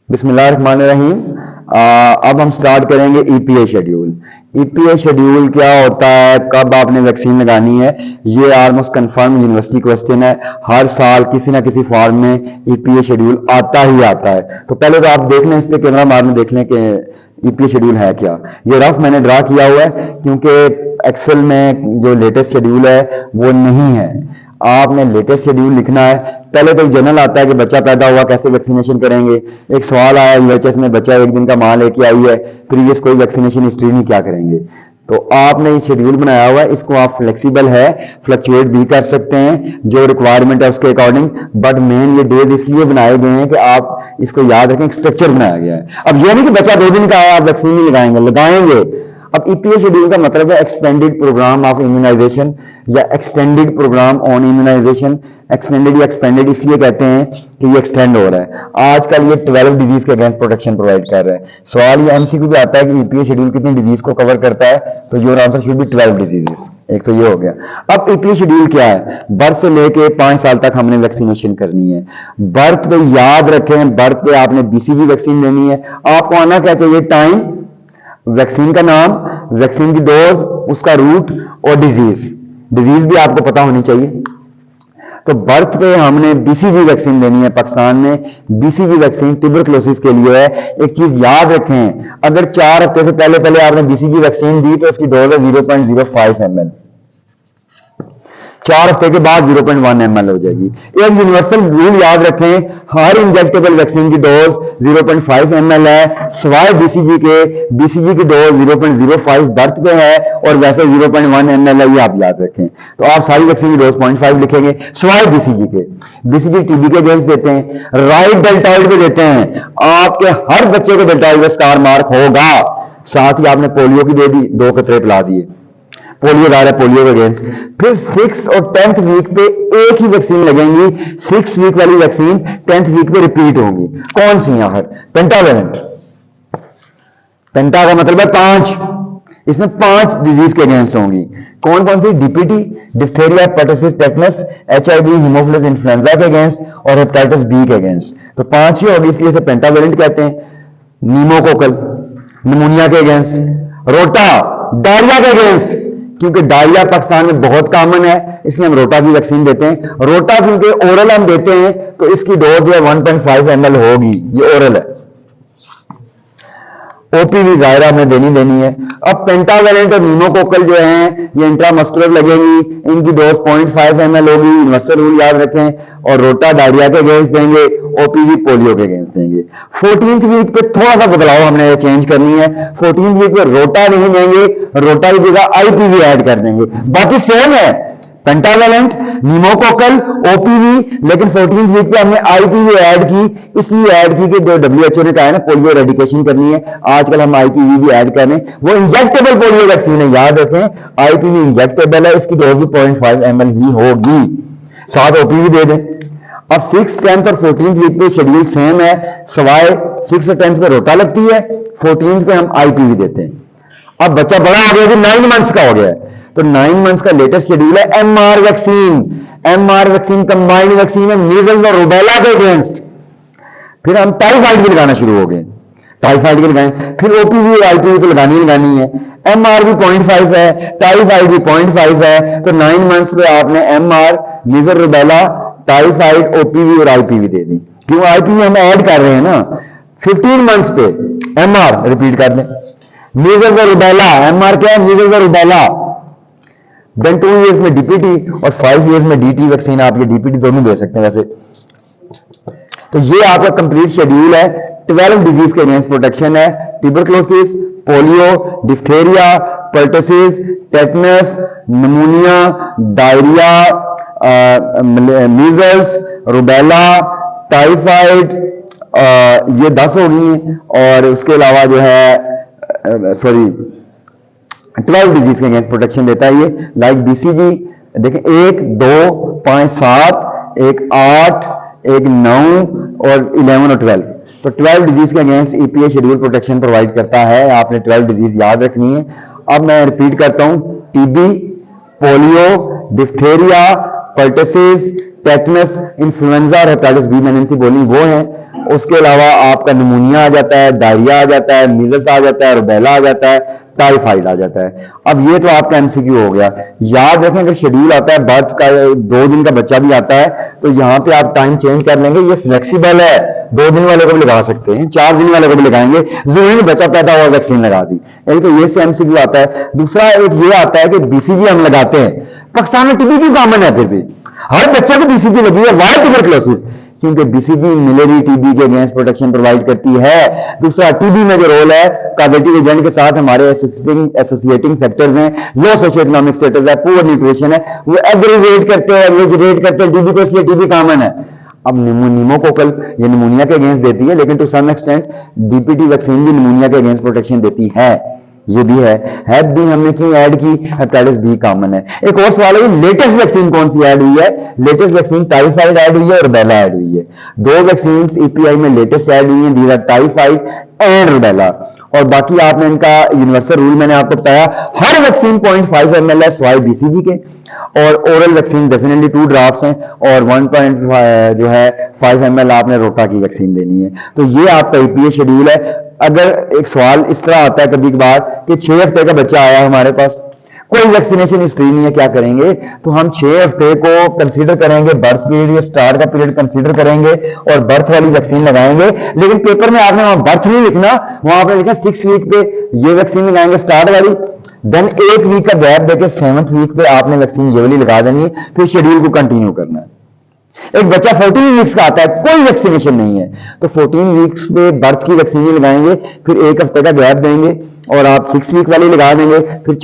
बिस्मिल्लाहिर्रहमानिर्रहीम। अब हम स्टार्ट करेंगे ईपीए शेड्यूल। ईपीए शेड्यूल क्या होता है, कब आपने वैक्सीन लगानी है, ये ऑलमोस्ट कंफर्म यूनिवर्सिटी क्वेश्चन है। हर साल किसी ना किसी फॉर्म में ईपीए शेड्यूल आता ही आता है। तो पहले तो आप देख लें, इस पे कैमरा मार लें, देख लें कि ईपीए शेड्यूल है क्या। ये रफ मैंने ड्रा किया हुआ है क्योंकि एक्सेल में जो लेटेस्ट शेड्यूल है वो नहीं है। आपने लेटेस्ट शेड्यूल लिखना है। पहले तो जनरल आता है कि बच्चा पैदा हुआ कैसे वैक्सीनेशन करेंगे। एक सवाल आया यूएचएस में, बच्चा एक दिन का मां लेके आई है, प्रीवियस कोई वैक्सीनेशन हिस्ट्री नहीं, क्या करेंगे। तो आपने ये शेड्यूल बनाया हुआ है, इसको आप फ्लेक्सिबल है, फ्लक्चुएट भी कर सकते हैं जो रिक्वायरमेंट है उसके अकॉर्डिंग। बट मेन ये डेज इसलिए बनाए गए हैं कि आप इसको याद रखें, एक स्ट्रक्चर बनाया गया है। अब ये नहीं कि बच्चा 2 दिन का आया आप वैक्सीन नहीं लगाएंगे, लगाएंगे। अब ईपीए शेड्यूल का मतलब है एक्सटेंडेड प्रोग्राम ऑफ इम्यूनाइजेशन या extended programme on immunization. Extended या एक्सपेंडेड इसलिए कहते हैं कि ये एक्सटेंड हो रहा है। आजकल ये 12 डिजीज के अगेंस्ट प्रोटेक्शन प्रोवाइड कर रहा है। सवाल ये एमसीक्यू पे आता है कि ईपीए शेड्यूल कितनी डिजीज को कवर करता है, तो your answer should be 12 diseases. एक तो ये हो गया। अब ईपीए शेड्यूल क्या है, बर्थ से लेके 5 साल तक हमने वैक्सीनेशन करनी है। बर्थ पे याद रखें, बर्थ पे आपने बीसीजी वैक्सीन लेनी है। आपको आना क्या चाहिए, टाइम, वैक्सीन का नाम, वैक्सीन की डोज, उसका रूट और डिजीज भी आपको पता होनी चाहिए। तो बर्थ पे हमने बीसीजी वैक्सीन लेनी है। पाकिस्तान में बीसीजी वैक्सीन ट्यूबरकुलोसिस के लिए है। एक चीज याद रखें, अगर 4 हफ्ते से पहले पहले आपने बीसीजी वैक्सीन दी तो उसकी डोज है 0.05 ml। 4 हफ्ते के बाद 0.1 ml हो जाएगी। एक यूनिवर्सल रूल याद रखें, हर इंजेक्टेबल वैक्सीन की डोज 0.5 ml है, सिवाय बीसीजी के। बीसीजी की डोज 0.05 बर्थ पे है और वैसे 0.1 ml है, ये आप याद रखें। तो आप सारी वैक्सीन की डोज 0.5 लिखेंगे, सिवाय बीसीजी के। बीसीजी टीबी के अगेंस्ट देते हैं, राइट डेल्टॉइड पे देते हैं। आपके हर बच्चे को डेल्टॉइड में स्टार मार्क होगा। साथ ही आपने पोलियो की दे दी, 2 कतरे पिला दिए, पोलियो दायरा, पोलियो के अगेंस्ट। फिर 6 और 10th वीक पे एक ही वैक्सीन लगेंगी। 6 वीक वाली वैक्सीन 10th वीक पे रिपीट होंगी। कौन सी आखिर, पेंटावेलेंट। पेंटा का मतलब है 5, इसमें 5 डिजीज के अगेंस्ट होंगी। कौन कौन सी, DPT, diphtheria, pertussis, tetanus, HIV, haemophilus influenzae के अगेंस्ट और हेपेटाइटिस बी के अगेंस्ट। तो 5 ही होगी, इसलिए इसे पेंटावेलेंट कहते हैं। नीमोकोकल, निमोनिया के अगेंस्ट। रोटा, डायरिया के अगेंस्ट, क्योंकि डायरिया पाकिस्तान में बहुत कॉमन है, इसलिए हम रोटा की वैक्सीन देते हैं। रोटा क्योंकि ओरल हम देते हैं तो इसकी डोज जो है 1.5 ml होगी, ये ओरल है। ओपीवी जायरा में देनी है। अब पेंटावेलेंट और नीमोकोकल जो हैं ये इंट्रामस्कुलर लगेंगी, इनकी डोज 0.5 ml होगी। यूनिवर्सल रूल याद रखें। और रोटा डायरिया के अगेंस्ट देंगे, ओपीवी पोलियो के अगेंस्ट देंगे। 14th वीक पे थोड़ा सा बदलाव हमने चेंज करनी है। 14th वीक पे रोटा नहीं देंगे, रोटा की जगह आईपीवी ऐड कर देंगे। बाकी सेम है, पेंटावेलेंट, नीमोकोकल, ओपीवी, लेकिन 14th वीक पे हमने आईपीवी ऐड की। इसलिए ऐड की कि जो डब्ल्यूएचओ ने कहा है ना, पोलियो एरेडिकेशन करनी है, आजकल हम आईपीवी भी ऐड कर रहे हैं। वो इंजेक्टेबल पोलियो वैक्सीन है, याद रखें। आईपीवी इंजेक्टेबल है, इसकी डोज भी 0.5 ml ही होगी। साथ ओपीवी दे दें। अब 6th, 10th और 14th वीक पे शेड्यूल सेम है, सिवाय 6 और 10th पे रोटा लगती है, 14th पे हम आईपीवी देते हैं। अब बच्चा बड़ा हो गया, 9 मंथ्स का हो गया है, तो 9 मंथ्स का लेटेस्ट शेड्यूल है MR vaccine. MR vaccine combined vaccine है मीजल्स और रूबेला के अगेंस्ट। फिर हम टाइफाइड भी लगाना शुरू हो गए, टाइफाइड के लगाएं। फिर ओपीवी और आईपीवी तो लगानी है। एमआर भी 0.5 है, टाइफाइड भी 0.5 है। तो 9 मंथ्स पे आपने एमआर, मीजल, रूबेला, टाइफाइड, ओपीवी और आईपीवी दे दी। क्यों आईपीवी हम ऐड कर रहे हैं ना। 15 मंथ्स पे एमआर रिपीट कर दें, मीजल्स और रूबेला। एमआर क्या है, मीजल्स और रूबेला। देन 2 ईयर्स में डीपीटी और 5 ईयर्स में डीटी वैक्सीन। आप ये डीपीटी दोनों दे सकते हैं वैसे। तो ये आपका कंप्लीट शेड्यूल है। 12 डिजीज के अगेंस्ट प्रोटेक्शन है, tuberculosis, polio, diphtheria, pertussis, tetanus, pneumonia, diarrhoea, measles, rubella, typhoid, ये 10 हो गई हैं। और उसके अलावा जो है 12 डिजीज के अगेंस्ट प्रोटेक्शन देता है ये। लाइक बीसीजी देखें, 1, 2, 5, 7, एक 8, एक 9 और 11 और 12। तो 12 डिजीज के against EPA schedule protection provide करता है। आपने 12 डिजीज याद रखनी है। अब मैं रिपीट करता हूं, TB, polio, diphtheria, pertussis, tetanus, influenza और हेपेटाइटिस बी मैंने इनकी बोली वो है। उसके अलावा आपका निमोनिया आ जाता है, डायरिया आ जाता है, मीजल्स आ जाता है, रुबेला आ जाता है, टाइफाइड आ जाता है। अब ये तो आपका एमसीक्यू हो गया। याद रखें अगर शेड्यूल आता है बर्थ का, 2 दिन का बच्चा भी आता है तो यहाँ पे आप टाइम चेंज कर लेंगे, ये फ्लेक्सिबल है, 2 दिन वाले को भी लगा सकते हैं, 4 दिन वाले को भी लगाएंगे, जरूरी बच्चा पैदा हुआ वैक्सीन लगा दी। एक तो ये से एमसीक्यू आता है। दूसरा एक ये आता है कि बीसीजी हम लगाते हैं, पाकिस्तान में टीबी क्यों कॉमन है, फिर भी हर बच्चे को बीसीजी लगी है, वाई ट्यूबरक्लोसिस, क्योंकि बीसीजी मिलियरी टीबी के अगेंस्ट प्रोटेक्शन प्रोवाइड करती है। दूसरा टीबी में जो रोल है कॉजेटिव एजेंट के साथ हमारे एसोसिएटिंग फैक्टर्स हैं, लो सोशो इकोनॉमिक स्टेटस है, पुअर न्यूट्रिशन है, वो एग्रीगेट करते हैं, एग्रीगेट करते हैं टीबी को, इसलिए टीबी कॉमन है। अब निमोकोकल ये निमोनिया के अगेंस्ट देती है, लेकिन to some extent DPT vaccine भी निमोनिया के अगेंस्ट प्रोटेक्शन देती है, ये भी है। हैप भी हमने क्यों ऐड की, हेपेटाइटिस बी कॉमन है। एक और सवाल है लेटेस्ट वैक्सीन कौन सी ऐड हुई है, लेटेस्ट वैक्सीन टाइफाइड ऐड हुई है और रुबेला ऐड हुई है। 2 वैक्सीन ईपीआई में लेटेस्ट ऐड हुई है, these are typhoid and rubella. और बाकी आपने इनका यूनिवर्सल रूल मैंने आपको बताया, हर वैक्सीन 0.5 ml है स्वाई बीसीजी के, और ओरल वैक्सीन डेफिनेटली 2 ड्रॉप्स हैं, और 1.5 जो है 5 ml आपने रोटा की वैक्सीन देनी है। तो ये आपका ईपीए शेड्यूल है। अगर एक सवाल इस तरह आता है कभी कभार कि 6 हफ्ते का बच्चा आया हमारे पास, कोई वैक्सीनेशन हिस्ट्री नहीं है, क्या करेंगे, तो हम 6 हफ्ते को कंसीडर करेंगे, बर्थ पीरियड या स्टार्ट का पीरियड कंसीडर करेंगे और बर्थ वाली वैक्सीन लगाएंगे। लेकिन पेपर में आपने वहां बर्थ नहीं लिखना, वहां आपने लिखा 6 वीक पे ये वैक्सीन लगाएंगे स्टार्ट वाली, देन 1 वीक का गैप देके 7th वीक पे आपने वैक्सीन ये वाली लगा देनी है, फिर शेड्यूल को कंटिन्यू करना है। एक बच्चा 14 वीक्स का आता है, कोई वैक्सीनेशन नहीं है, तो 14 वीक्स पे बर्थ की वैक्सीन लगाएंगे, फिर 1 हफ्ते का गैप देंगे और आप 6 वीक वाली लगा देंगे, फिर